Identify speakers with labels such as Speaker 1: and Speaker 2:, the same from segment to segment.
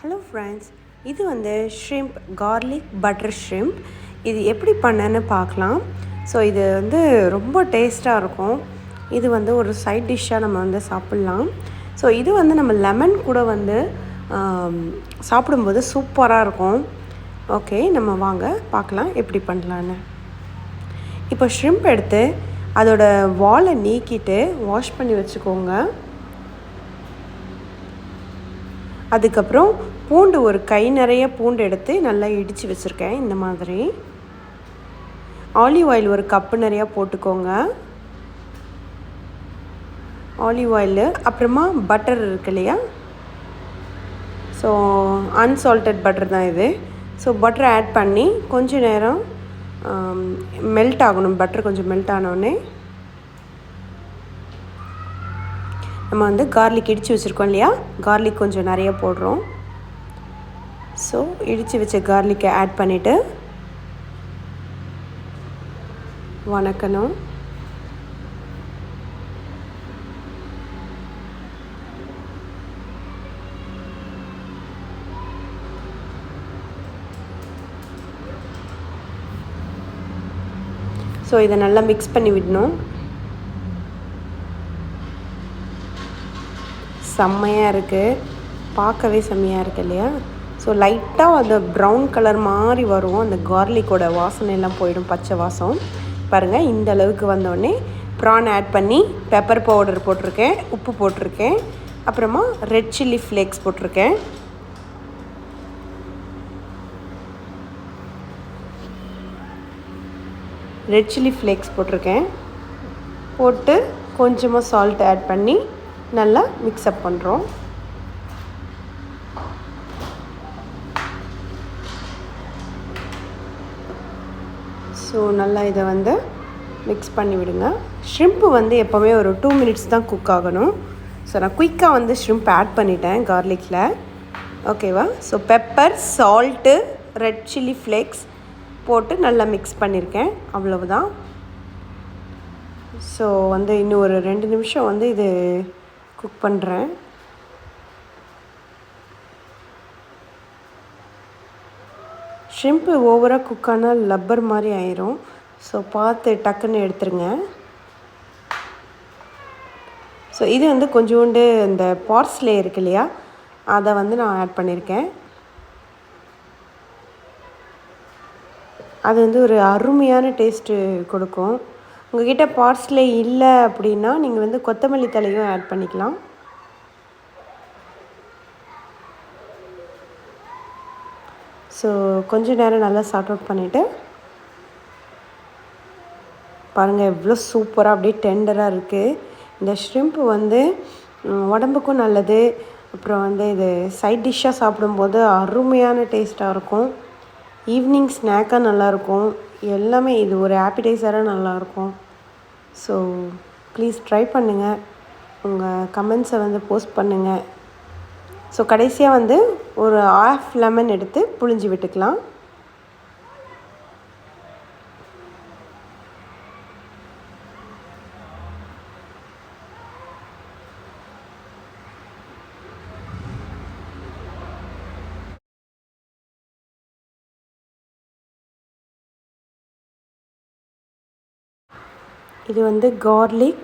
Speaker 1: Hello friends, இது வந்து shrimp garlic butter shrimp. இது எப்படி பண்ணேன்னு பார்க்கலாம். ஸோ இது வந்து ரொம்ப டேஸ்ட்டாக இருக்கும். இது வந்து ஒரு சைட் டிஷ்ஷாக நம்ம வந்து சாப்பிட்லாம். ஸோ இது வந்து நம்ம லெமன் கூட வந்து சாப்பிடும்போது சூப்பராக இருக்கும். ஓகே, நம்ம வாங்க பார்க்கலாம் எப்படி பண்ணலான்னு. இப்போ ஷ்ரிம்ப் எடுத்து அதோட வாலை நீக்கிட்டு வாஷ் பண்ணி வச்சுக்கோங்க. அதுக்கப்புறம் பூண்டு ஒரு கை நிறைய பூண்டு எடுத்து நல்லா இடித்து வச்சுருக்கேன். இந்த மாதிரி ஆலிவ் ஆயில் ஒரு கப்பு நிறையா போட்டுக்கோங்க. ஆலிவ் ஆயிலு அப்புறமா பட்டர் இருக்கு இல்லையா, ஸோ அன்சால்டட் பட்டர் தான் இது. ஸோ பட்டர் ஆட் பண்ணி கொஞ்சம் நேரம் மெல்ட் ஆகணும். பட்டர் கொஞ்சம் மெல்ட் ஆனோடனே நம்ம வந்து கார்லிக் இடித்து வச்சுருக்கோம் இல்லையா, கார்லிக் கொஞ்சம் நிறைய போடுறோம். ஸோ இடித்து வச்ச கார்லிக்கை ஆட் பண்ணிவிட்டு வணக்கணும். ஸோ இதை நல்லா மிக்ஸ் பண்ணி விடணும். செம்மையாக இருக்குது, பார்க்கவே செம்மையாக இருக்குது இல்லையா. ஸோ லைட்டாக அந்த ப்ரௌன் கலர் மாதிரி வரும். அந்த கார்லிக்கோட வாசனையெல்லாம் போயிடும், பச்சை வாசம். பாருங்கள், இந்த அளவுக்கு வந்தோடனே ப்ரான் ஆட் பண்ணி பெப்பர் பவுடர் போட்டிருக்கேன், உப்பு போட்டிருக்கேன், அப்புறமா ரெட் சில்லி ஃப்ளேக்ஸ் போட்டிருக்கேன். ரெட் சில்லி ஃப்ளேக்ஸ் போட்டிருக்கேன். போட்டு கொஞ்சமாக சால்ட் ஆட் பண்ணி நல்லா மிக்ஸ்அப் பண்ணுறோம். ஸோ நல்லா இதை வந்து மிக்ஸ் பண்ணி விடுங்க. ஷ்ரிம்ப்பு வந்து எப்போவுமே ஒரு 2 மினிட்ஸ் தான் குக் ஆகணும். ஸோ நான் குயிக்காக வந்து ஷ்ரிம்ப் ஆட் பண்ணிட்டேன் கார்லிக்கில். ஓகேவா. So pepper, salt, red chilli flakes போட்டு நல்லா மிக்ஸ் பண்ணியிருக்கேன். அவ்வளவுதான். ஸோ வந்து இன்னும் ஒரு 2 நிமிஷம் வந்து இது குக் பண்ணுறேன். ஷ்ரிம்ப்பு ஓவராக குக் ஆனால் லப்பர் மாதிரி ஆயிரும். ஸோ பார்த்து டக்குன்னு எடுத்துருங்க. ஸோ இது வந்து கொஞ்சோண்டு இந்த பார்ஸ்லே இருக்கு இல்லையா, அதை வந்து நான் ஆட் பண்ணியிருக்கேன். அது வந்து ஒரு அருமையான டேஸ்ட்டு கொடுக்கும். உங்கள்கிட்ட பார்ஸ்லே இல்லை அப்படின்னா நீங்கள் வந்து கொத்தமல்லி தழையும் ஆட் பண்ணிக்கலாம். ஸோ கொஞ்சம் நேரம் நல்லா சார்ட் அவுட் பண்ணிவிட்டு பாருங்கள், எவ்வளோ சூப்பராக அப்படியே டெண்டராக இருக்குது. இந்த ஷ்ரிம்ப்பு வந்து உடம்புக்கும் நல்லது. அப்புறம் வந்து இது சைட் டிஷ்ஷாக சாப்பிடும்போது அருமையான டேஸ்ட்டாக இருக்கும். ஈவினிங் ஸ்நாக்காக நல்லாயிருக்கும். எல்லாமே இது ஒரு ஆப்பிடைசராக நல்லாயிருக்கும். ஸோ ப்ளீஸ் ட்ரை பண்ணுங்கள். உங்கள் கமெண்ட்ஸை வந்து போஸ்ட் பண்ணுங்கள். ஸோ கடைசியாக வந்து ஒரு 1/2 லெமன் எடுத்து புழிஞ்சு விட்டுக்கலாம். இது வந்து கார்லிக்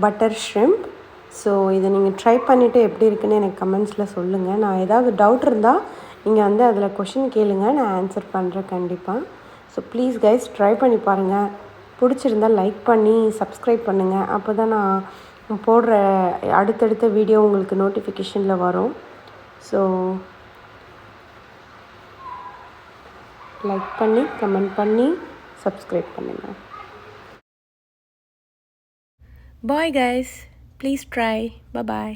Speaker 1: பட்டர் ஷ்ரிம்ப். ஸோ இதை நீங்கள் ட்ரை பண்ணிவிட்டு எப்படி இருக்குன்னு எனக்கு கமெண்ட்ஸில் சொல்லுங்கள். நான் ஏதாவது டவுட் இருந்தால் நீங்கள் வந்து அதில் கொஷின் கேளுங்க, நான் ஆன்சர் பண்ணுறேன் கண்டிப்பாக. ஸோ ப்ளீஸ் கைஸ் ட்ரை பண்ணி பாருங்கள். பிடிச்சிருந்தால் லைக் பண்ணி சப்ஸ்கிரைப் பண்ணுங்கள். அப்போ தான் நான் போடுற அடுத்தடுத்த வீடியோ உங்களுக்கு நோட்டிஃபிகேஷனில் வரும். ஸோ லைக் பண்ணி கமெண்ட் பண்ணி சப்ஸ்கிரைப் பண்ணுங்கள். Bye guys, please try. Bye bye.